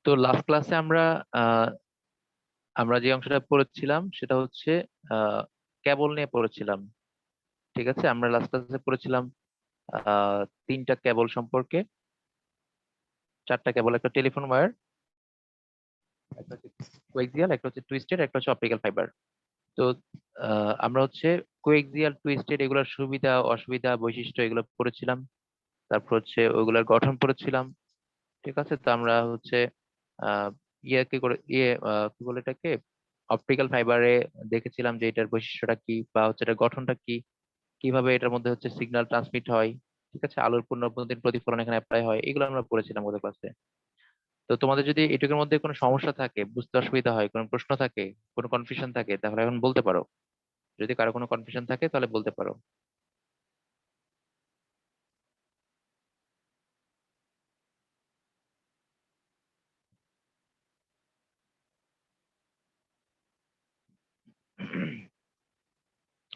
তো লাস্ট ক্লাসে আহ, আমরা যে অংশটা পড়েছিলাম সেটা হচ্ছে আহ কেবল নিয়ে পড়েছিলাম। ঠিক আছে, আমরা লাস্ট ক্লাসে পড়েছিলাম আহ তিনটা কেবল সম্পর্কে। চারটা কেবল, একটা টেলিফোন ওয়্যার, একটা হচ্ছে কোয়েক্সিয়াল, একটা হচ্ছে টুইস্টেড, একটা হচ্ছে অপটিক্যাল ফাইবার। তো আমরা হচ্ছে কোয়েক্সিয়াল, টুইস্টেড এগুলোর সুবিধা অসুবিধা বৈশিষ্ট্য এগুলো পড়েছিলাম। তারপর হচ্ছে ওইগুলোর গঠন পড়েছিলাম। ঠিক আছে, তো আমরা হচ্ছে আহ ইয়ে কি করে ইয়ে কি বলে এটাকে, অপটিক্যাল ফাইবারে দেখেছিলাম যে এটার বৈশিষ্ট্যটা কি বা হচ্ছে এটার গঠনটা কি, কিভাবে এটার মধ্যে হচ্ছে সিগন্যাল ট্রান্সমিট হয়। ঠিক আছে, আলোর পুনঃপুনঃ প্রতিফলন এখানে অ্যাপ্লাই হয়, এগুলো আমরা পড়েছিলাম গত ক্লাসে। তো তোমাদের যদি এটুকুর মধ্যে কোনো সমস্যা থাকে, বুঝতে অসুবিধা হয়, কোনো প্রশ্ন থাকে, কোনো কনফিউশন থাকে, তাহলে এখন বলতে পারো। যদি কারো কোনো কনফিউশন থাকে তাহলে বলতে পারো।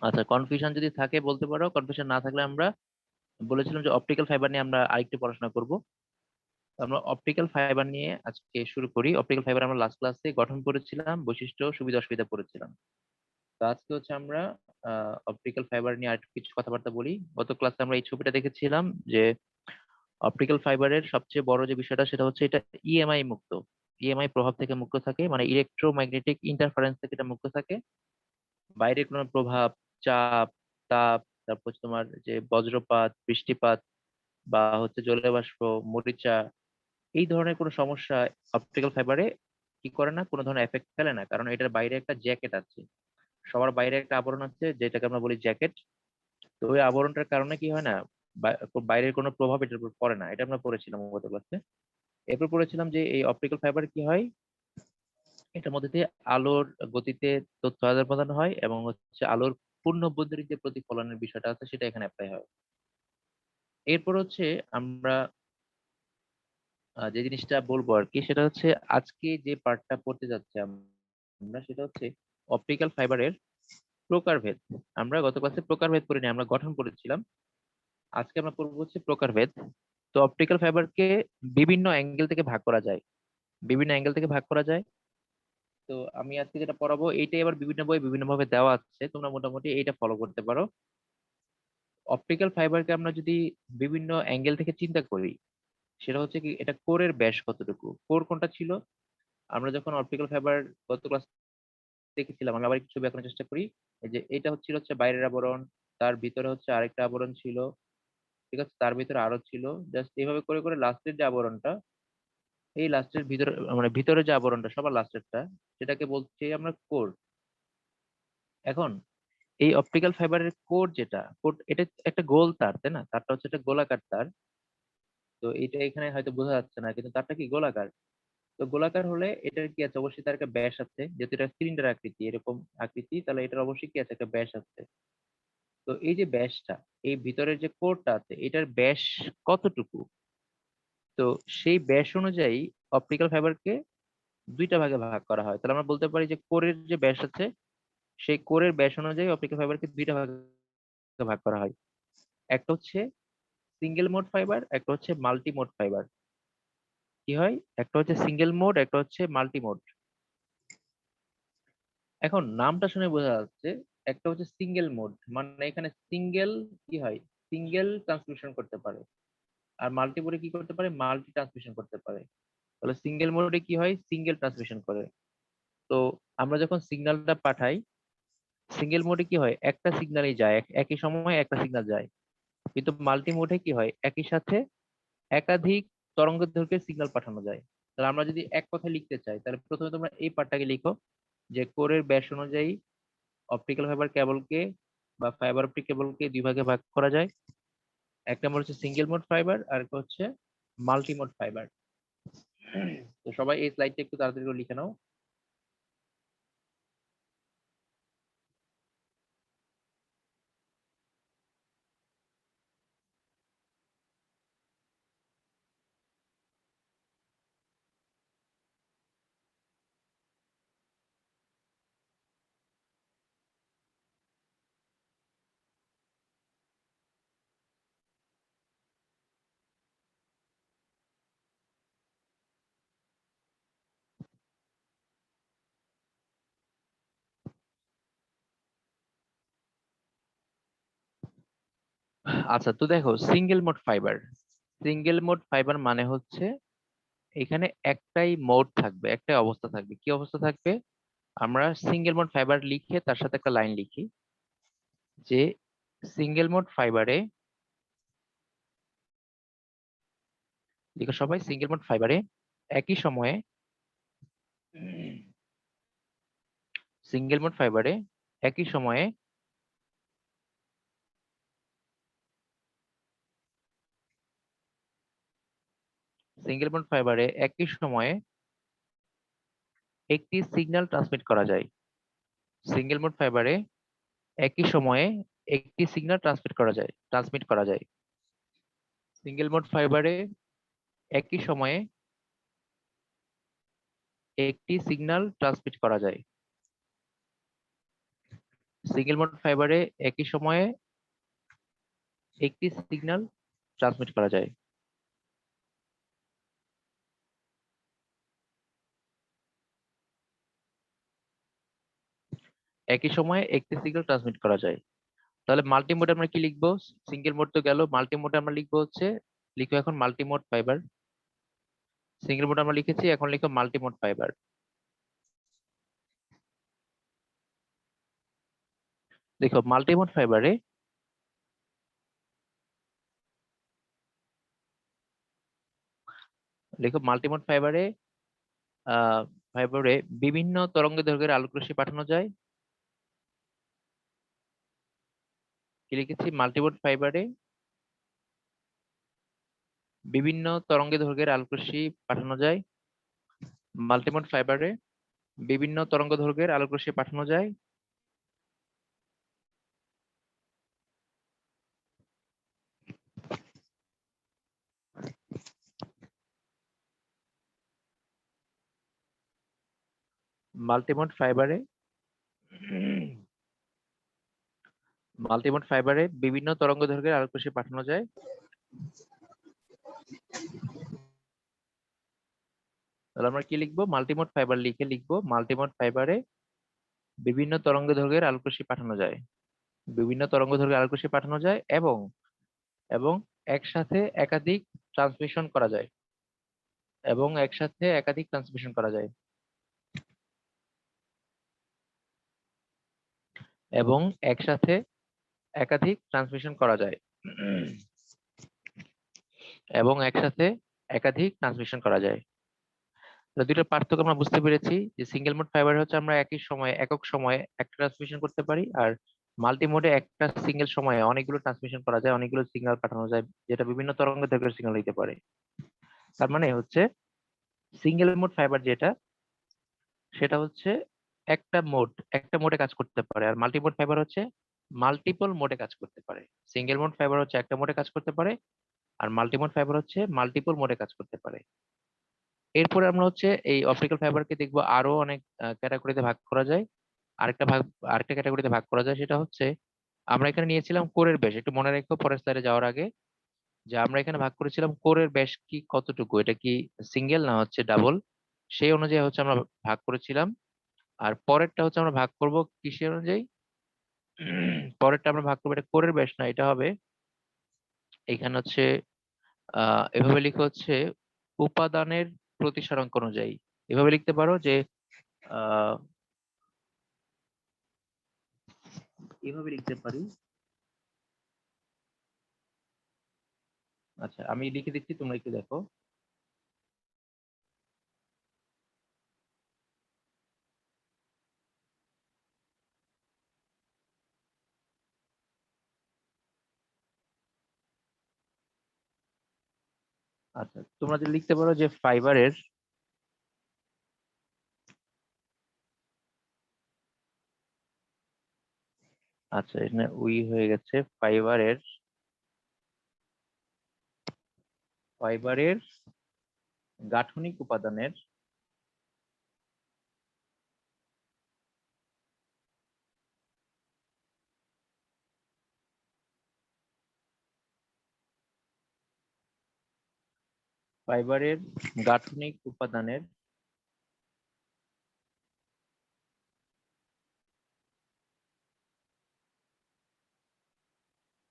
আচ্ছা, কনফিউশন যদি থাকে বলতে পারো, কনফিউশন না থাকলে আমরা বলেছিলাম যে অপটিক্যাল ফাইবার নিয়ে আমরা আরেকটু পড়াশোনা করব। আমরা অপটিক্যাল ফাইবার নিয়ে আজকে শুরু করি। অপটিক্যাল ফাইবার আমরা লাস্ট ক্লাসে গঠন করেছিলাম, বৈশিষ্ট্য সুবিধা অসুবিধা পড়েছিলাম। তো আজকে হচ্ছে আমরা অপটিক্যাল ফাইবার নিয়ে আর কিছু কথাবার্তা বলি। গত ক্লাসে আমরা এই ছবিটা দেখেছিলাম যে অপটিক্যাল ফাইবারের সবচেয়ে বড় যে বিষয়টা সেটা হচ্ছে এটা ইএমআই মুক্ত। ইএমআই প্রভাব থেকে মুক্ত থাকে, মানে ইলেকট্রোম্যাগনেটিক ইন্টারফারেন্স থেকে এটা মুক্ত থাকে। বাইরের কোনো প্রভাব, চাপ, তাপ, তারপর হচ্ছে তোমার যে বজ্রপাত, বৃষ্টিপাত বা হচ্ছে জলীয় বাষ্প, মরিচা, এই ধরনের কোনো সমস্যা অপটিক্যাল ফাইবারে কি করে না, কোনো ধরনের এফেক্ট ফেলে না, কারণ এটার বাইরে একটা জ্যাকেট আছে। সবার বাইরে একটা আবরণ আছে যেটাকে আমরা বলি জ্যাকেট। তো ওই আবরণটার কারণে কি হয় না, বাইরের কোনো প্রভাব এটার উপর পড়ে না। এটা আমরা পড়েছিলাম গত ক্লাসে। এরপর পড়েছিলাম যে এই অপটিক্যাল ফাইবার কি হয়, এটার মধ্যে দিয়ে আলোর গতিতে তথ্য আদান প্রদান হয় এবং হচ্ছে আলোর পূর্ণবর্তী যে প্রতিফলনের বিষয়টা আছে সেটা এখানে অ্যাপ্লাই হয়। এরপর হচ্ছে আমরা যে জিনিসটা বলবো আর কি, সেটা হচ্ছে আজকে যে পার্টটা পড়তে যাচ্ছে আমরা, সেটা হচ্ছে অপটিক্যাল ফাইবারের প্রকারভেদ। আমরা গত ক্লাসে প্রকারভেদ পড়িনি, আমরা গঠন করেছিলাম। আজকে আমরা পড়বো হচ্ছে প্রকারভেদ। তো অপটিক্যাল ফাইবারকে বিভিন্ন অ্যাঙ্গেল থেকে ভাগ করা যায়, বিভিন্ন অ্যাঙ্গেল থেকে ভাগ করা যায়। তো আমি আজকে যেটা পড়াবো এইটাই আবার বিভিন্ন বই বিভিন্ন ভাবে দেওয়া আছে, তোমরা মোটামুটি এইটা ফলো করতে পারো। অপটিক্যাল ফাইবারকে আমরা যদি বিভিন্ন অ্যাঙ্গেল থেকে চিন্তা করি, সেটা হচ্ছে কি, এটা কোরের ব্যাস কতটুকু, কোর কোনটা ছিল। আমরা যখন অপটিক্যাল ফাইবার গত ক্লাস দেখেছিলাম, আমি আবার একটু ছবি আঁকানোর চেষ্টা করি। এই যে এটা হচ্ছে বাইরের আবরণ, তার ভিতরে হচ্ছে আরেকটা আবরণ ছিল। ঠিক আছে, তার ভিতরে আরো ছিল। জাস্ট এইভাবে করে করে লাস্টের যে আবরণটা, এই লাস্টের ভিতরে মানে ভিতরে যে আবরণটা সবার লাস্টেরটা, সেটাকে বলছি আমরা কোর। এখন এই অপটিক্যাল ফাইবারের কোর, যেটা কোর, এটা একটা গোল তার, তাই না? তারটা হচ্ছে একটা গোলাকার তার। তো এটা এখানে হয়তো বোঝা যাচ্ছে না, কিন্তু তারটা কি গোলাকার। তো গোলাকার হলে এটার কি আছে, অবশ্যই তার একটা ব্যাস আছে, যেহেতু এটা সিলিন্ডার আকৃতি, এরকম আকৃতি, তাহলে এটার অবশ্যই কি আছে, একটা ব্যাস আছে। তো এই যে ব্যাসটা, এই ভিতরের যে কোরটা আছে এটার ব্যাস কতটুকু, তো সেই ব্যাস অনুযায়ী অপটিক্যাল ফাইবারকে দুইটা ভাগে ভাগ করা হয়। তাহলে আমরা বলতে পারি যে কোরের যে ব্যাস আছে, সেই কোরের ব্যাস অনুযায়ী অপটিক্যাল ফাইবারকে দুইটা ভাগে ভাগ করা হয়। একটা হচ্ছে সিঙ্গেল মোড ফাইবার, একটা হচ্ছে মাল্টি মোড ফাইবার। কি হয়, একটা হচ্ছে সিঙ্গেল মোড, একটা হচ্ছে মাল্টি মোড। এখন নামটা শুনে বোঝা যাচ্ছে, একটা হচ্ছে সিঙ্গেল মোড, মানে এখানে সিঙ্গেল কি হয়, সিঙ্গেল ট্রান্সমিশন করতে পারে। আর মাল্টি মোডে কি করতে পারে, মাল্টি ট্রান্সমিশন করতে পারে। তাহলে সিঙ্গেল মোডে কি হয়, সিঙ্গেল ট্রান্সমিশন করে। তো আমরা যখন সিগন্যালটা পাঠাই, সিঙ্গেল মোডে কি হয়, একটা সিগন্যালই যায়, একই সময়ে একটা সিগন্যাল যায়। কিন্তু মাল্টি মোডে কি হয়, একই সাথে একাধিক তরঙ্গ দৈর্ঘ্যের সিগন্যাল পাঠানো যায়। তাহলে আমরা যদি এক কথায় লিখতে চাই, তাহলে প্রথমে তোমরা এই পার্টটাকে লিখো, যে কোরের ব্যাস অনুযায়ী অপটিক্যাল ফাইবার কেবলকে বা ফাইবার অপটিক কেবলকে দুই ভাগে ভাগ করা যায়। এক নম্বর হচ্ছে সিঙ্গেল মোড ফাইবার, আর একটা হচ্ছে মাল্টি মোড ফাইবার। তো সবাই এই স্লাইডটা একটু তাড়াতাড়ি করে লিখে নাও। আচ্ছা, তো দেখো সিঙ্গেল মোড ফাইবার মানে হচ্ছে এখানে একটাই মোড থাকবে, একটাই অবস্থা থাকবে। কি অবস্থা থাকবে? আমরা সিঙ্গেল মোড ফাইবার লিখে তার সাথে একটা লাইন লিখি যে সিঙ্গেল মোড ফাইবারে, দেখো সবাই, সিঙ্গেল মোড ফাইবারে একই সময়ে সিঙ্গেল মোড ফাইবারে একই সময়ে সিঙ্গেল মোড ফাইবারে একই সময়ে একটি সিগন্যাল ট্রান্সমিট করা যায়। সিঙ্গেল মোড ফাইবারে একই সময়ে একটি সিগন্যাল ট্রান্সমিট করা যায়। সিঙ্গেল মোড ফাইবারে একই সময়ে একটি সিগন্যাল ট্রান্সমিট করা যায়। সিঙ্গেল মোড ফাইবারে একই সময়ে একটি সিগন্যাল ট্রান্সমিট করা যায়। একই সময়ে একটি সিগন্যাল ট্রান্সমিট করা যায়। তাহলে মাল্টি মোড আমরা কি লিখবো? সিঙ্গেল মোড তো গেল, মাল্টি মোড আমরা লিখবো হচ্ছে, লিখো এখন multi mode fibre. Single mode আমরা লিখেছি, এখন লিখো মাল্টি মোড ফাইবার। দেখো মাল্টি মোড ফাইবারে লিখো মাল্টি মোড ফাইবারে ফাইবারে বিভিন্ন তরঙ্গ দৈর্ঘ্যের আলোকরশ্মি পাঠানো যায়। কি লিখেছি? মাল্টি মোড ফাইবারে বিভিন্ন তরঙ্গ দৈর্ঘ্যের আলোকরশ্মি পাঠানো যায়। মাল্টি মোড ফাইবারে বিভিন্ন তরঙ্গ দৈর্ঘ্যের আলোকরশ্মি পাঠানো যায়। মাল্টি মোড ফাইবারে বিভিন্ন তরঙ্গ দৈর্ঘ্যের আলোকরশ্মি পাঠানো যায়। তাহলে আমরা কি লিখবো? মাল্টিমোড ফাইবার লিখে লিখবো মাল্টিমোড ফাইবারে বিভিন্ন তরঙ্গ দৈর্ঘ্যের আলোকরশ্মি পাঠানো যায়। বিভিন্ন তরঙ্গ দৈর্ঘ্যের আলোকরশ্মি পাঠানো যায় এবং এবং একসাথে একাধিক ট্রান্সমিশন করা যায়। এবং একসাথে একাধিক ট্রান্সমিশন করা যায়। এবং একসাথে একাধিক ট্রান্সমিশন করা যায়। এবং একসাথে একাধিক ট্রান্সমিশন করা যায়। তো দুইটার পার্থক্য আমরা বুঝতে পেরেছি যে সিঙ্গেল মোড ফাইবার হচ্ছে আমরা একই সময়ে একক সময়ে একটা ট্রান্সমিশন করতে পারি, আর মাল্টি মোডে একটা সিঙ্গেল সময়ে অনেকগুলো ট্রান্সমিশন করা যায়, অনেকগুলো সিগন্যাল পাঠানো যায়, যেটা বিভিন্ন তরঙ্গ দৈর্ঘ্যের সিগন্যাল দিতে পারে। তার মানে হচ্ছে সিঙ্গেল মোড ফাইবার যেটা, সেটা হচ্ছে একটা মোডে কাজ করতে পারে, আর মাল্টি মোড ফাইবার হচ্ছে মাল্টিপল মোডে কাজ করতে পারে। সিঙ্গেল মোড ফাইবার হচ্ছে একটা মোডে কাজ করতে পারে, আর মাল্টি মোড ফাইবার হচ্ছে মাল্টিপল মোডে কাজ করতে পারে। এরপরে আমরা হচ্ছে এই অপটিক্যাল ফাইবারকে দেখবো আরো অনেক ক্যাটাগরিতে ভাগ করা যায়। আরেকটা ক্যাটাগরিতে ভাগ করা যায়, সেটা হচ্ছে আমরা এখানে নিয়েছিলাম কোরের ব্যাস। একটু মনে রেখো পরের স্লাইডে যাওয়ার আগে, যে আমরা এখানে ভাগ করেছিলাম কোরের ব্যাস কি কতটুকু, এটা কি সিঙ্গেল না হচ্ছে ডাবল, সেই অনুযায়ী হচ্ছে আমরা ভাগ করেছিলাম। আর পরেরটা হচ্ছে আমরা ভাগ করব কিসের অনুযায়ী? পরেরটা আমরা ভাগ করবো, এটা কোরের ব্যাস না, এটা হবে এখানে হচ্ছে এভাবে লিখে হচ্ছে উপাদানের প্রতিসরাঙ্ক অনুযায়ী। এভাবে লিখতে পারো যে আহ এভাবে লিখতে পারি। আচ্ছা, আমি লিখে দিচ্ছি, তোমরা একটু দেখো। আচ্ছা, তোমরা যে লিখতে পারো যে ফাইবারের, আচ্ছা এখানে উই হয়ে গেছে, ফাইবারের গাঠনিক উপাদানের ফাইবারের গাঠনিক উপাদানের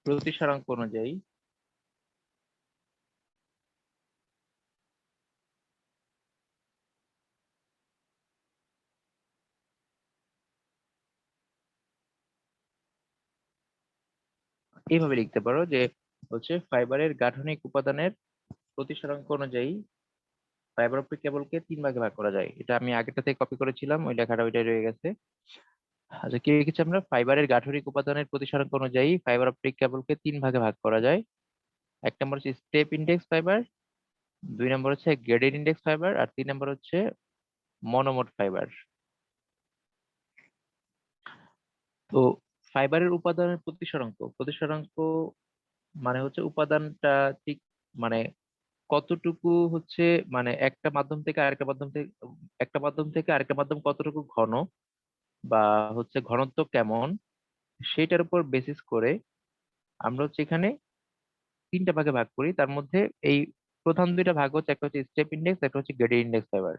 প্রতিসরাঙ্ক অনুযায়ী এইভাবে লিখতে পারো যে হচ্ছে ফাইবারের গাঠনিক উপাদানের প্রতিসরাঙ্ক অনুযায়ী ফাইবার অপটিক কেবলকে 3 ভাগে ভাগ করা যায়। এটা আমি আগেরটা থেকে কপি করেছিলাম, ওই লেখাটা ওইটাই রয়ে গেছে। আচ্ছা, কি লিখেছি আমরা? ফাইবারের গাঠনিক উপাদানের প্রতিসরাঙ্ক অনুযায়ী ফাইবার অপটিক কেবলকে 3 ভাগে ভাগ করা যায়। 1 নম্বর হচ্ছে স্টেপ ইন্ডেক্স ফাইবার, 2 নম্বর হচ্ছে গ্রেডেড ইন্ডেক্স ফাইবার, আর 3 নম্বর হচ্ছে মনোমোড ফাইবার। তো ফাইবারের উপাদানের প্রতিসরাঙ্ক, মানে হচ্ছে উপাদানটা ঠিক মানে কতটুকু হচ্ছে, মানে একটা মাধ্যম থেকে আরেকটা মাধ্যম কতটুকু ঘন বা হচ্ছে ঘনত্ব কেমন, সেটার উপর বেসিস করে আমরা হচ্ছে এখানে 3টা ভাগে ভাগ করি। তার মধ্যে এই প্রধান 2টা ভাগ হচ্ছে, একটা হচ্ছে স্টেপ ইন্ডেক্স, একটা হচ্ছে গ্রেডিয়েন্ট ইন্ডেক্স ফাইবার।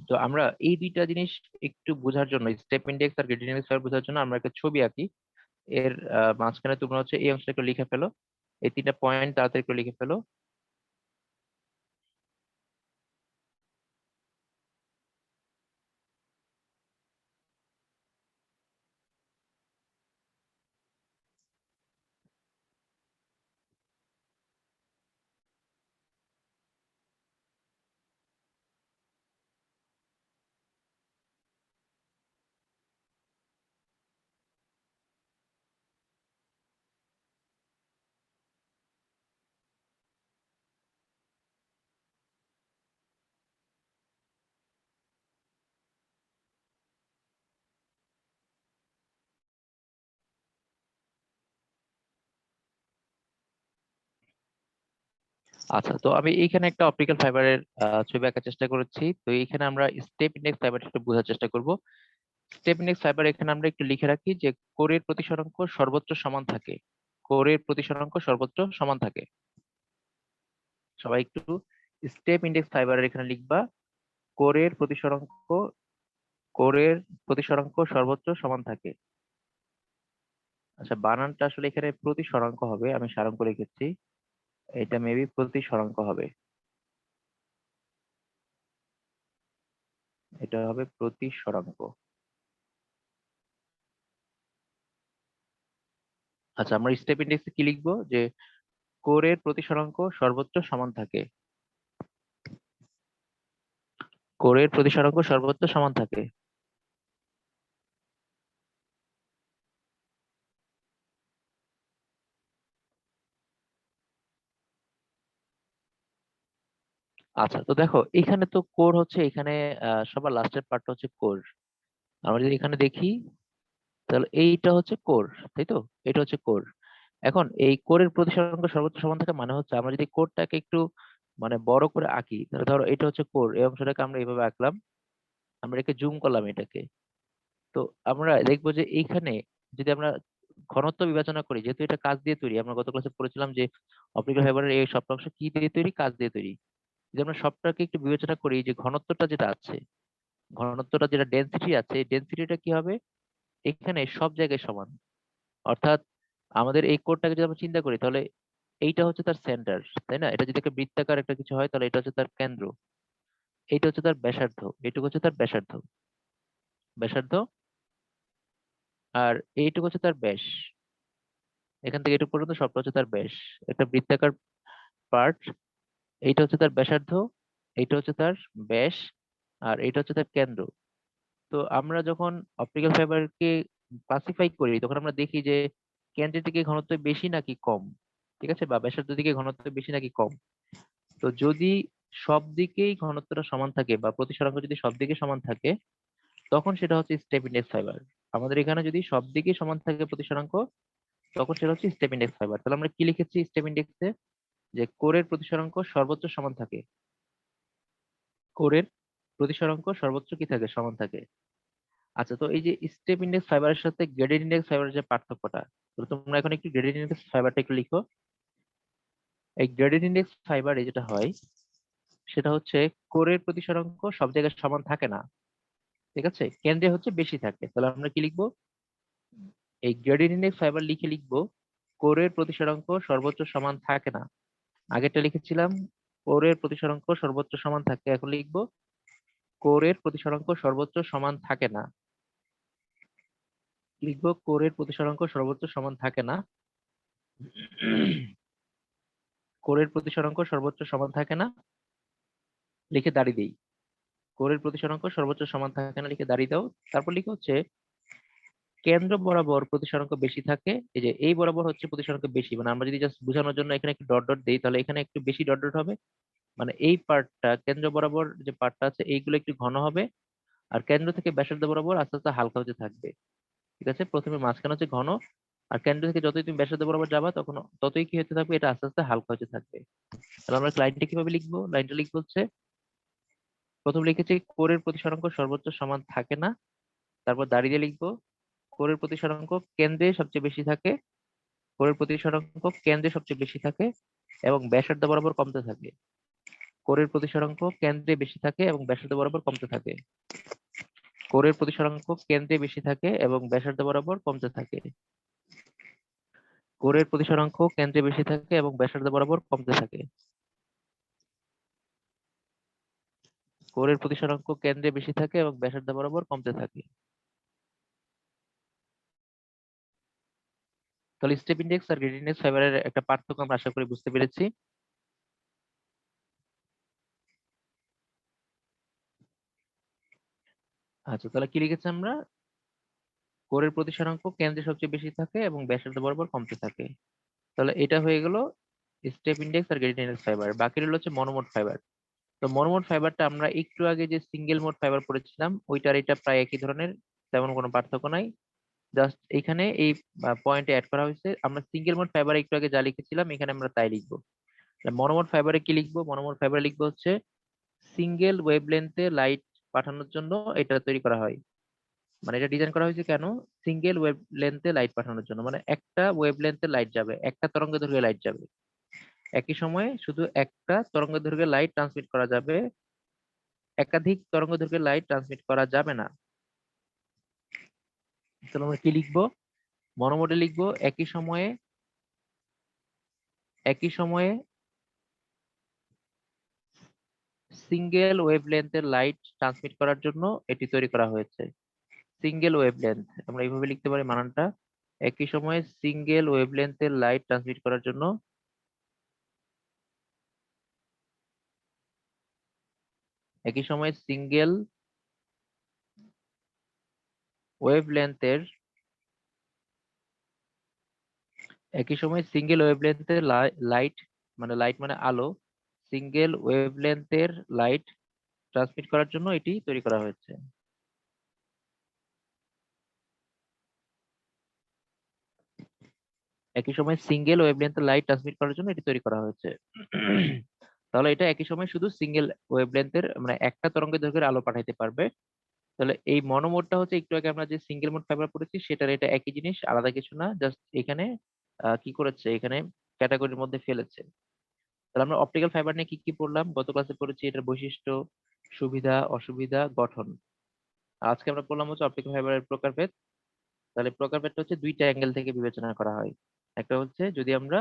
তো আমরা এই 2টা জিনিস একটু বোঝার জন্য, স্টেপ ইন্ডেক্স আর গ্রেডিয়েন্ট ইন্ডেক্স ফাইবার বোঝার জন্য আমরা একটা ছবি আঁকি। এর মাঝখানে তোমরা হচ্ছে এই অংশটা একটু লিখে ফেলো, এই 3টা পয়েন্ট তাড়াতাড়ি একটু লিখে ফেলো। আচ্ছা, তো আমি এইখানে একটা অপটিক্যাল ফাইবারের ছবি আঁকার চেষ্টা করেছি। তো এইখানে আমরা স্টেপ ইন্ডেক্স ফাইবারটা একটু বোঝার চেষ্টা করব। স্টেপ ইন্ডেক্স ফাইবার এখানে আমরা একটু লিখে রাখি যে কোরের প্রতিসরাঙ্ক সর্বোচ্চ সমান থাকে। কোরের প্রতিসরাঙ্ক সর্বোচ্চ সমান থাকে। সবাই একটু স্টেপ ইন্ডেক্স ফাইবারের এখানে লিখবা কোরের প্রতিসরাঙ্ক, কোরের প্রতিসরাঙ্ক সর্বোচ্চ সমান থাকে। আচ্ছা, বানানটা আসলে এখানে প্রতিসরাঙ্ক হবে, আমি সারাঙ্ক লিখেছি, এটা মেবি প্রতিসরাঙ্ক হবে, এটা হবে প্রতিসরাঙ্ক। আচ্ছা, আমরা স্টেপ ইন্ডেক্সে কি লিখবো? যে কোরের প্রতিসরাঙ্ক সর্বোচ্চ সমান থাকে। কোরের প্রতিসরাঙ্ক সর্বোচ্চ সমান থাকে। আচ্ছা, তো দেখো এখানে তো কোর হচ্ছে এখানে সবার লাস্টের পার্টটা হচ্ছে কোর। আমরা যদি এখানে দেখি তাহলে এইটা হচ্ছে কোর, তাই তো? এটা হচ্ছে কোর। এখন এই কোরের প্রতিসরাঙ্ক সর্বোচ্চ সমান থাকে মানে হচ্ছে আমরা যদি কোরটাকে একটু মানে বড় করে আঁকি, তাহলে ধরো এটা হচ্ছে কোর, এই অংশটাকে আমরা এইভাবে আঁকলাম, আমরা একে জুম করলাম এটাকে। তো আমরা দেখবো যে এইখানে যদি আমরা ঘনত্ব বিবেচনা করি, যেহেতু এটা কাঁচ দিয়ে তৈরি, আমরা গত ক্লাসে পড়েছিলাম যে অপটিক্যাল ফাইবারের এই সব অংশ কি দিয়ে তৈরি? কাঁচ দিয়ে তৈরি। যদি আমরা সবটাকে একটু বিবেচনা করি, যে ঘনত্বটা যেটা আছে, ঘনত্বটা যেটা ডেনসিটি আছে, এই ডেনসিটিটা কি হবে? এখানে সব জায়গায় সমান। অর্থাৎ আমাদের এই কোডটাকে যদি আমরা চিন্তা করি, তাহলে এইটা হচ্ছে তার সেন্টার, তাই না? এটা যদি একটা বৃত্তাকার একটা কিছু হয়, তাহলে এটা হচ্ছে তার কেন্দ্র, এইটা হচ্ছে তার ব্যাসার্ধ, এইটুকু হচ্ছে তার ব্যাসার্ধ, ব্যাসার্ধ, আর এইটুকু হচ্ছে তার ব্যাস। এখান থেকে এটুকু পর্যন্ত সবটা হচ্ছে তার ব্যাস, একটা বৃত্তাকার পার্ট। এইটা হচ্ছে তার ব্যাসার্ধ, এইটা হচ্ছে তার ব্যাস, আর এইটা হচ্ছে তার কেন্দ্র। তো আমরা যখন অপটিক্যাল ফাইবারকে ক্লাসিফাই করি, তখন আমরা দেখি যে কেন্দ্রের দিকে ঘনত্ব বেশি নাকি কম, ঠিক আছে, বা ব্যাসার্ধের দিকে ঘনত্ব বেশি নাকি কম। তো যদি সব দিকেই ঘনত্বটা সমান থাকে বা প্রতিসরাঙ্ক যদি সব দিকে সমান থাকে, তখন সেটা হচ্ছে স্টেপ ইন্ডেক্স ফাইবার। আমাদের এখানে যদি সব দিকে সমান থাকে প্রতিসরাঙ্ক, তখন সেটা হচ্ছে স্টেপ ইন্ডেক্স ফাইবার। তাহলে আমরা কি লিখেছি স্টেপ ইন্ডেক্সে? যে কোরের প্রতিসরাঙ্ক সর্বোচ্চ সমান থাকে। কোরের প্রতিসরাঙ্ক সর্বোচ্চ কি থাকে? সমান থাকে। আচ্ছা, তো এই যে স্টেপ ইন্ডেক্স ফাইবারের সাথে গ্রেডেড ইন্ডেক্স ফাইবারের যে পার্থক্যটা, তো তোমরা এখন একটু গ্রেডেড ইন্ডেক্স ফাইবারটা একটু লিখো। এই গ্রেডেড ইন্ডেক্স ফাইবারে যেটা হয় সেটা হচ্ছে কোরের প্রতিসরাঙ্ক সব জায়গায় সমান থাকে না। ঠিক আছে, কেন্দ্রে হচ্ছে বেশি থাকে। তাহলে আমরা কি লিখবো, এই গ্রেডিয়েন্ট ইন্ডেক্স ফাইবার লিখে লিখবো কোরের প্রতিসরাঙ্ক সর্বোচ্চ সমান থাকে না। আগেরটা লিখেছিলাম কোরের প্রতিসরাঙ্ক সর্বোচ্চ সমান থাকে, এখন লিখবো কোরের প্রতিসরাঙ্ক সর্বোচ্চ সমান থাকে না। লিখবো কোরের প্রতিসরাঙ্ক সর্বোচ্চ সমান থাকে না। কোরের প্রতিসরাঙ্ক সর্বোচ্চ সমান থাকে না লিখে দাঁড়িয়ে দেই। কোরের প্রতিসরাঙ্ক সর্বোচ্চ সমান থাকে না লিখে দাঁড়িয়ে দাও। তারপর লিখে হচ্ছে কেন্দ্র বরাবর প্রতিসরাঙ্ক বেশি থাকে। এই যে এই বরাবর হচ্ছে প্রতিসরাঙ্ক বেশি, মানে আমরা যদি জাস্ট বোঝানোর জন্য এখানে একটু ডট ডট দেই, তাহলে এখানে একটু বেশি ডট ডট হবে। মানে এই পার্টটা কেন্দ্র বরাবর যে পার্টটা আছে এইগুলো একটু ঘন হবে, আর কেন্দ্র থেকে ব্যাসার্ধ বরাবর আস্তে আস্তে হালকা হতে থাকবে। ঠিক আছে, প্রথমে মাঝখানে হচ্ছে ঘন, আর কেন্দ্র থেকে যতই তুমি ব্যাসার্ধ বরাবর যাবা তখন ততই কি হতে থাকবে, এটা আস্তে আস্তে হালকা হতে থাকবে। তাহলে আমরা লাইনটা কিভাবে লিখবো, লাইনটা লিখবো হচ্ছে প্রথম লিখেছি কোরের প্রতিসরাঙ্ক সর্বোচ্চ সমান থাকে না, তারপর দাঁড়িয়ে লিখবো কোরের প্রতিসরাঙ্ক কেন্দ্রে সবচেয়ে বেশি থাকে, কোরের প্রতিসরাঙ্ক কেন্দ্রে সবচেয়ে বেশি থাকে এবং ব্যাসার্ধ বরাবর কমতে থাকে। কোরের প্রতিসরাঙ্ক কেন্দ্রে বেশি থাকে এবং ব্যাসার্ধ বরাবর কমতে থাকে। কোরের প্রতিসরাঙ্ক কেন্দ্রে বেশি থাকে এবং ব্যাসার্ধ বরাবর কমতে থাকে। কোরের প্রতিসরাঙ্ক কেন্দ্রে বেশি থাকে এবং ব্যাসার্ধ বরাবর কমতে থাকে। কোরের প্রতিসরাঙ্ক কেন্দ্রে বেশি থাকে এবং ব্যাসার্ধ বরাবর কমতে থাকে। তাহলে স্টেপ ইন্ডেক্স আর গ্রেড ইন্ডেক্স ফাইবারের একটা পার্থক্য আমরা আশা করি বুঝতে পেরেছি। আচ্ছা, তাহলে কি লিখেছি আমরা, কোরের প্রতিসরাঙ্ক কেন্দ্রে সবচেয়ে বেশি থাকে এবং ব্যাসার্ধ বরাবর কমতে থাকে। তাহলে এটা হয়ে গেল স্টেপ ইন্ডেক্স আর গ্রেড ইন্ডেক্স ফাইবার। বাকি রইল হচ্ছে মনোমোড ফাইবার। তো মনোমোড ফাইবারটা আমরা একটু আগে যে সিঙ্গেল মোড ফাইবার পড়েছিলাম ওইটার এটা প্রায় একই ধরনের, তেমন কোনো পার্থক্য নাই। জাস্ট এখানে এই পয়েন্টে অ্যাড করা হয়েছে, আমরা সিঙ্গেল মোড ফাইবারে একটু আগে যা লিখেছিলাম এখানে আমরা তাই লিখবো। মনোমোড ফাইবারে কি লিখবো, মনোমোড ফাইবারে লিখবো হচ্ছে সিঙ্গেল ওয়েভলেন্থে লাইট পাঠানোর জন্য এটা তৈরি করা হয়। মানে এটা ডিজাইন করা হয়েছে কেন, সিঙ্গেল ওয়েভলেন্থে লাইট পাঠানোর জন্য, মানে একটা ওয়েভলেন্থে লাইট যাবে, একটা তরঙ্গ দৈর্ঘ্যে লাইট যাবে। একই সময়ে শুধু একটা তরঙ্গ দৈর্ঘ্যে লাইট ট্রান্সমিট করা যাবে, একাধিক তরঙ্গ দৈর্ঘ্যে লাইট ট্রান্সমিট করা যাবে না। তাহলে আমরা কি লিখবো, মনোমোডে লিখবো একই সময়ে সিঙ্গেল ওয়েভলেন্থের লাইট ট্রান্সমিট করার জন্য এটি তৈরি করা হয়েছে। সিঙ্গেল ওয়েভলেন্থ আমরা এইভাবে লিখতে পারি মানানটা, একই সময়ে সিঙ্গেল ওয়েভলেন্থের লাইট ট্রান্সমিট করার জন্য, একই সময়ে সিঙ্গেল ওয়েভলেন্থের একই সময়ে সিঙ্গেল ওয়েভলেন্থের লাইট, মানে লাইট মানে আলো, সিঙ্গেল ওয়েভলেন্থের লাইট ট্রান্সমিট করার জন্য এটি তৈরি করা হয়েছে। একই সময় সিঙ্গেল ওয়েভলেন্থের লাইট ট্রান্সমিট করার জন্য এটি তৈরি করা হয়েছে। তাহলে এটা একই সময় শুধু সিঙ্গেল ওয়েভলেন্থের মানে একটা তরঙ্গ দৈর্ঘ্যের আলো পাঠাইতে পারবে। তাহলে এই মনোমোডটা হচ্ছে একটু আগে আমরা যে সিঙ্গেল মোড ফাইবার পড়েছি সেটার এটা একই জিনিস, আলাদা কিছু না, জাস্ট এখানে কি করেছে, এখানে ক্যাটাগরির মধ্যে ফেলেছে। তাহলে আমরা অপটিক্যাল ফাইবার নিয়ে কি কি পড়লাম, গত ক্লাসে পড়েছি এটার বৈশিষ্ট্য, সুবিধা, অসুবিধা, গঠন। আজকে আমরা পড়লাম হচ্ছে অপটিক্যাল ফাইবারের প্রকারভেদ। তাহলে প্রকারভেদটা হচ্ছে দুইটা অ্যাঙ্গেল থেকে বিবেচনা করা হয়। একটা হচ্ছে যদি আমরা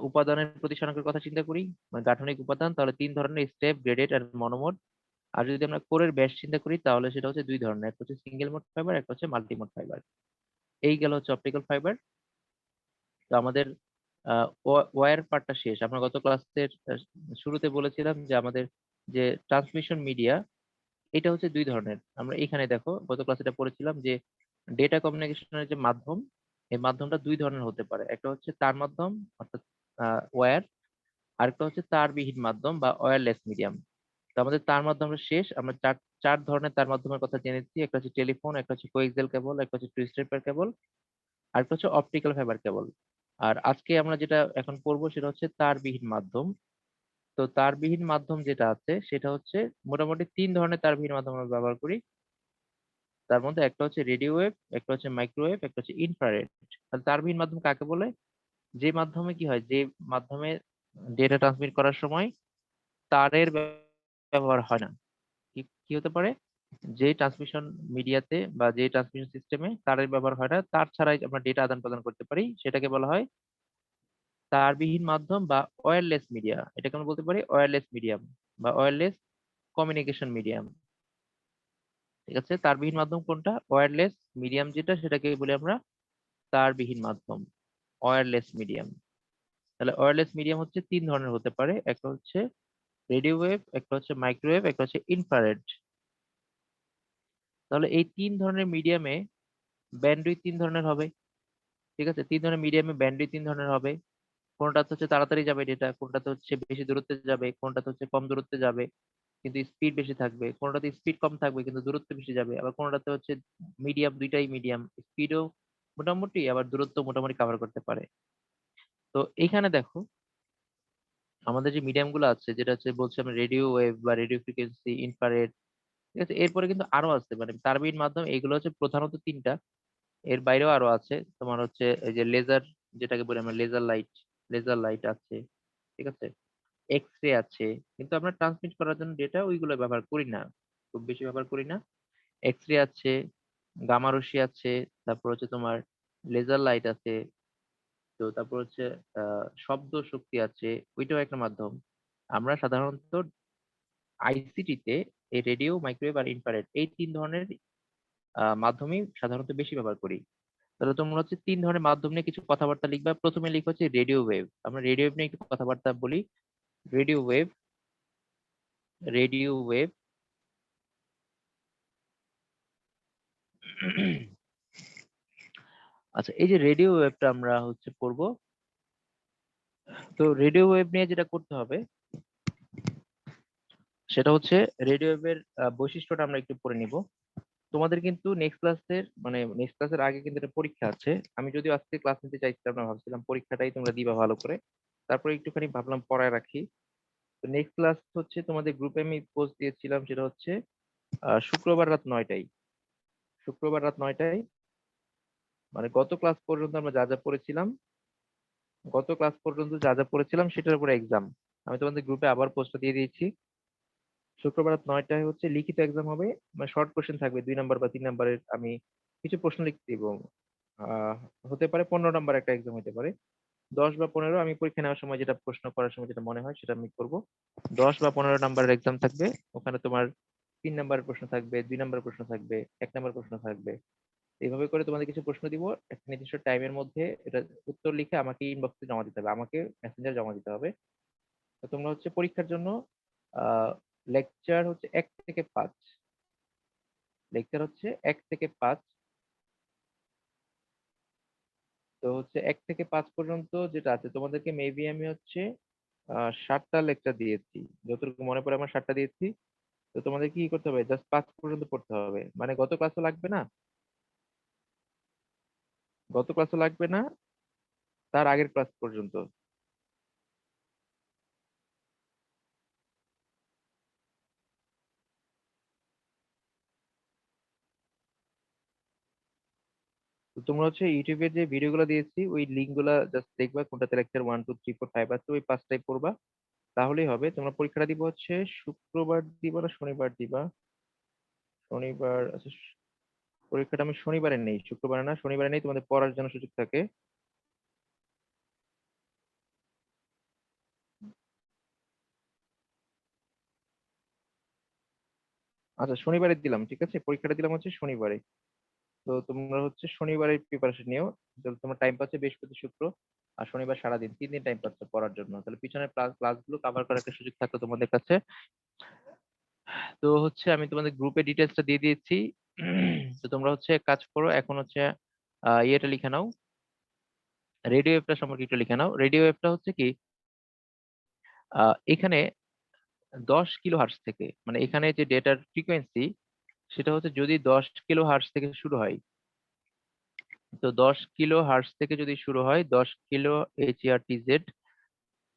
উপাদানের প্রতিসরাঙ্কের কথা চিন্তা করি, মানে গাঠনিক উপাদান, তাহলে তিন ধরনের, স্টেপ, গ্রেডেড আর মনোমোড। আর যদি আমরা কোরের ব্যাস চিন্তা করি তাহলে সেটা হচ্ছে দুই ধরনের, একটা হচ্ছে সিঙ্গেল মোড ফাইবার, একটা হচ্ছে মাল্টি মোড ফাইবার। এই গেল হচ্ছে অপটিক্যাল ফাইবার। তো আমাদের ওয়্যার পার্টটা শেষ। আমরা গত ক্লাসের শুরুতে বলেছিলাম যে আমাদের যে ট্রান্সমিশন মিডিয়া এটা হচ্ছে দুই ধরনের। আমরা এখানে দেখো গত ক্লাসে এটা পড়েছিলাম যে ডেটা কমিউনিকেশনের যে মাধ্যম, এই মাধ্যমটা দুই ধরনের হতে পারে, একটা হচ্ছে তার মাধ্যম অর্থাৎ ওয়্যার, আরেকটা হচ্ছে তারবিহীন মাধ্যম বা ওয়্যারলেস মিডিয়াম। তো আমাদের তার মাধ্যমটা শেষ, আমরা চার চার ধরনের তার মাধ্যমের কথা জেনেছি, একটা হচ্ছে টেলিফোন, একটা হচ্ছে কোএক্সিয়াল কেবল, একটা হচ্ছে টুইস্টেড পেয়ার কেবল, আরেকটা হচ্ছে অপটিক্যাল ফাইবার কেবল। আর আজকে আমরা যেটা এখন পড়বো সেটা হচ্ছে তারবিহীন মাধ্যম। তো তারবিহীন মাধ্যম যেটা আছে সেটা হচ্ছে মোটামুটি তিন ধরনের তারবিহীন মাধ্যম আমরা ব্যবহার করি। তার মধ্যে একটা হচ্ছে রেডিও ওয়েভ, একটা হচ্ছে মাইক্রোওয়েভ, একটা হচ্ছে ইনফ্রারেড। তাহলে তারবিহীন মাধ্যম কাকে বলে, যে মাধ্যমে কি হয়, যে মাধ্যমে ডেটা ট্রান্সমিট করার সময় তারের ব্যবহার হয় না। কি কি হতে পারে, যে ট্রান্সমিশন মিডিয়াতে বা যে ট্রান্সমিশন সিস্টেমে তারের ব্যবহার হয় না, তার ছাড়াই আমরা ডেটা আদান প্রদান করতে পারি, সেটাকে বলা হয় তারবিহীন মাধ্যম বা ওয়্যারলেস মিডিয়া। এটাকে আমরা বলতে পারি ওয়্যারলেস মিডিয়াম বা ওয়্যারলেস কমিউনিকেশন মিডিয়াম। ঠিক আছে, তারবিহীন মাধ্যম কোনটা? ওয়্যারলেস মিডিয়াম যেটা, সেটাকে বলি আমরা তারবিহীন মাধ্যম, ওয়্যারলেস মিডিয়াম। তাহলে ওয়্যারলেস মিডিয়াম হচ্ছে তিন ধরনের হতে পারে, একটা হচ্ছে রেডিও ওয়েভ, একটা হচ্ছে মাইক্রোওয়েভ, একটা হচ্ছে ইনফ্রারেড। তাহলে এই তিন ধরনের মিডিয়ামে ব্যান্ডউইথ তিন ধরনের হবে। ঠিক আছে, তিন ধরনের মিডিয়ামে ব্যান্ডউইথ তিন ধরনের হবে। কোনটাতে হচ্ছে তাড়াতাড়ি যাবে ডেটা, কোনটাতে হচ্ছে বেশি দূরত্বে যাবে, কোনটাতে হচ্ছে কম দূরত্বে যাবে কিন্তু স্পিড বেশি থাকবে, কোনটাতে স্পিড কম থাকবে কিন্তু দূরত্ব বেশি যাবে, আবার কোনটাতে হচ্ছে মিডিয়াম, দুইটাই মিডিয়াম, স্পিডও মোটামুটি আবার দূরত্ব মোটামুটি কভার করতে পারে। তো এইখানে দেখো আমাদের যে মিডিয়াম গুলো আছে, যেটা হচ্ছে বলছি আমরা রেডিও ওয়েভ বা রেডিও ফ্রিকোয়েন্সি, ইনফ্রারেড। ঠিক আছে, এরপরে কিন্তু আরো আছে, মানে তারবিহীন মাধ্যম এগুলো হচ্ছে প্রধানত তিনটা। এর বাইরেও আরো আছে, তোমার হচ্ছে এই যে লেজার, যেটাকে বলি আমরা লেজার লাইট, লেজার লাইট আছে। ঠিক আছে, এক্স রে আছে, কিন্তু আমরা ট্রান্সমিট করার জন্য ডেটা ওইগুলো ব্যবহার করি না, খুব বেশি ব্যবহার করি না। এক্স রে আছে, গামা রশ্মি আছে, তারপর হচ্ছে তোমার লেজার লাইট আছে, তো তারপর হচ্ছে শব্দ শক্তি আছে, ওইটাও একটা মাধ্যম। আমরা সাধারণত আইসিটি তে এই রেডিও, মাইক্রোওয়েভ আর ইনফ্রারেড এই তিন ধরনের মাধ্যমই সাধারণত বেশি ব্যবহার করি। তাহলে তোমরা হচ্ছে তিন ধরনের মাধ্যম নিয়ে কিছু কথাবার্তা লিখবা। প্রথমে লিখো হচ্ছে রেডিও ওয়েভ। আমরা রেডিও ওয়েভ নিয়ে একটু কথাবার্তা বলি। Radio wave, radio wave. আচ্ছা, এই যে রেডিও ওয়েভটা আমরা হচ্ছে পড়বো। তো রেডিও ওয়েভ নিয়ে যেটা করতে হবে সেটা হচ্ছে রেডিও ওয়েভের বৈশিষ্ট্যটা আমরা একটু পড়ে নিব। তোমাদের কিন্তু নেক্সট ক্লাসের, মানে নেক্সট ক্লাসের আগে কিন্তু একটা পরীক্ষা আছে। আমি যদিও আজকে ক্লাস নিতে চাইছিলাম না, ভাবছিলাম পরীক্ষাটাই তোমরা দিবা ভালো করে, তারপরে একটুখানি ভাবলাম পড়ায় রাখি। তো নেক্সট ক্লাস হচ্ছে তোমাদের গ্রুপে আমি পোস্ট দিয়েছিলাম, সেটা হচ্ছে শুক্রবার রাত 9টায়। শুক্রবার রাত 9টায়, মানে গত ক্লাস পর্যন্ত আমরা যা যা পড়েছিলাম, গত ক্লাস পর্যন্ত যা যা পড়েছিলাম সেটার উপরে এক্সাম। আমি তোমাদের গ্রুপে আবার পোস্টটা দিয়ে দিয়েছি। শুক্রবার রাত 9টায় হচ্ছে লিখিত এক্সাম হবে, মানে শর্ট কোশ্চেন থাকবে 2 নাম্বার বা 3 নাম্বারের। আমি কিছু প্রশ্ন লিখতে দিব। আহ হতে পারে 15 নাম্বার একটা এক্সাম হতে পারে, 10 বা 15। আমি পরীক্ষা নেওয়ার সময় যেটা প্রশ্ন করার সময় যেটা মনে হয় সেটা আমি করব। 10 বা 15 নাম্বারের এক্সাম থাকবে। ওখানে তোমার 3 নাম্বারের প্রশ্ন থাকবে, 2 নাম্বারের প্রশ্ন থাকবে, 1 নাম্বার প্রশ্ন থাকবে। এইভাবে করে তোমাদের কিছু প্রশ্ন দিব, একটা নির্দিষ্ট টাইমের মধ্যে এটা উত্তর লিখে আমাকে ইনবক্সে জমা দিতে হবে, আমাকে মেসেঞ্জার জমা দিতে হবে। তো তোমরা হচ্ছে পরীক্ষার জন্য আহ লেকচার হচ্ছে 1 থেকে 5, লেকচার হচ্ছে 1 থেকে 5। তো হচ্ছে 1 থেকে 5 পর্যন্ত যেটা আছে তোমাদেরকে মেবি আমি হচ্ছে 7টা লেকচার দিয়েছি, যতটুকু মনে পড়ে আমার 7টা দিয়েছি। তো তোমাদের কি করতে হবে, জাস্ট 5 পর্যন্ত পড়তে হবে, মানে গত ক্লাসও লাগবে না, গত ক্লাসও লাগবে না, তার আগের ক্লাস পর্যন্ত। তো তোমরা হচ্ছে ইউটিউবের যে ভিডিওগুলো দিয়েছি ওই লিঙ্ক গুলা জাস্ট দেখবা, কোনটাতে লেকচার 1 2 3 4 5 আছে, ওই 5টাই পড়বা, তাহলেই হবে। তোমরা পরীক্ষাটা দিব হচ্ছে শুক্রবার দিবা না শনিবার দিবা? শনিবার, আচ্ছা। পরীক্ষাটা আমি শনিবারে নেই, শুক্রবারে না, শনিবারে নেই, তোমাদের পড়ার জন্য সুযোগ থাকে। আচ্ছা, শনিবারে দিলাম, ঠিক আছে, পরীক্ষাটা দিলাম হচ্ছে শনিবারে। তো তোমরা হচ্ছে শনিবারে প্রিপারেশন নিও। তাহলে তোমার টাইম পাচ্ছে বৃহস্পতি শুক্র আর শনিবার, সারাদিন 3 দিন টাইম পাচ্ছে পড়ার জন্য। তাহলে পিছনের ক্লাসগুলো কভার করার একটা সুযোগ থাকলো তোমাদের কাছে। তো হচ্ছে আমি তোমাদের গ্রুপে ডিটেলসটা দিয়ে দিয়েছি। তো তোমরা হচ্ছে এক কাজ করো, এখন হচ্ছে ইয়েটা লিখে নাও, রেডিও ওয়েভটা সম্পর্কে একটু লিখে নাও। রেডিও ওয়েভটা হচ্ছে কি, এখানে 10 কিলো হার্টজ থেকে, মানে এখানে যে ডেটার ফ্রিকোয়েন্সি সেটা হচ্ছে যদি 10 কিলো হার্টজ থেকে শুরু হয়, তো 10 কিলো হার্টজ থেকে যদি শুরু হয়, 10 কিলো HERTZ,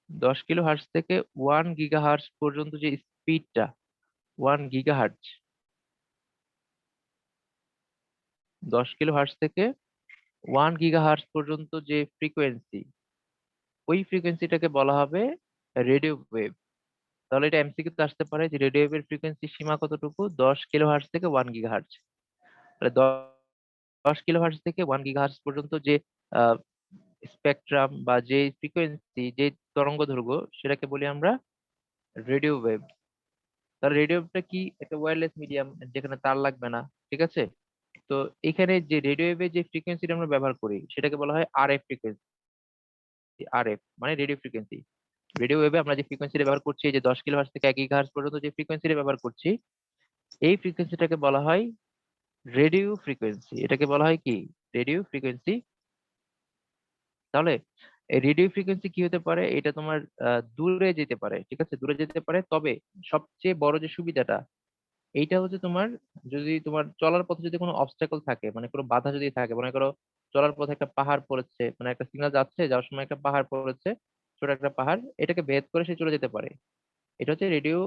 10 কিলো হার্টজ থেকে 1 গিগাহার্টজ পর্যন্ত যে স্পিডটা, 1 গিগাহার্টজ, 10 কিলো হার্টজ থেকে 1 গিগাহার্টজ পর্যন্ত যে ফ্রিকোয়েন্সি, ওই ফ্রিকোয়েন্সিটাকে বলা হবে রেডিও ওয়েভ। তাহলে এটা এমসিকিউ তে আসতে পারে যে রেডিও ওয়েভের ফ্রিকোয়েন্সি সীমা কতটুকু? 10 কিলোহার্টজ থেকে 1 গিগাহার্টজ। তাহলে 10 কিলোহার্টজ থেকে 1 গিগাহার্টজ পর্যন্ত যে স্পেকট্রাম বা যে ফ্রিকোয়েন্সি, যে তরঙ্গ দৈর্ঘ্য, সেটাকে বলি আমরা রেডিও ওয়েভ। তাহলে রেডিও ওয়েভটা কি? একটা ওয়্যারলেস মিডিয়াম, যেখানে তার লাগবে না। ঠিক আছে? তো এখানে যে রেডিও ওয়েভে যে ফ্রিকোয়েন্সিটা আমরা ব্যবহার করি সেটাকে বলা হয় আরএফ ফ্রিকোয়েন্সি। আরএফ মানে রেডিও ফ্রিকোয়েন্সি। রেডিও ওয়েভে আমরা যে ফ্রিকোয়েন্সিটা ব্যবহার করছি, এই যে 10 কিলোহার্টজ থেকে 1 গিগাহার্টজ পর্যন্ত যে ফ্রিকোয়েন্সিটা ব্যবহার করছি, এই ফ্রিকোয়েন্সিটাকে বলা হয় রেডিও ফ্রিকোয়েন্সি। এটাকে বলা হয় কি? Radio frequency. তাহলে এই রেডিও ফ্রিকোয়েন্সি কি হতে পারে? এটা তোমার দূরে যেতে পারে। ঠিক আছে? দূরে যেতে পারে। তবে সবচেয়ে বড় যে সুবিধাটা, এইটা হচ্ছে তোমার, যদি তোমার চলার পথে যদি কোনো অবস্টাকল থাকে, মানে কোনো বাধা যদি থাকে, মনে করো চলার পথে একটা পাহাড় পড়েছে, মানে একটা সিগন্যাল যাচ্ছে, যাওয়ার সময় একটা পাহাড় পড়েছে, ছোট একটা পাহাড়, এটাকে ভেদ করে সে চলে যেতে পারে। এটা হচ্ছে রেডিও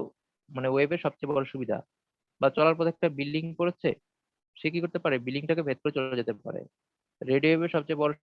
মানে ওয়েভের সবচেয়ে বড় সুবিধা। বা চলার পথে একটা বিল্ডিং পড়েছে, সে কি করতে পারে? বিল্ডিংটাকে ভেদ করে চলে যেতে পারে। রেডিও ওয়েভের সবচেয়ে বড়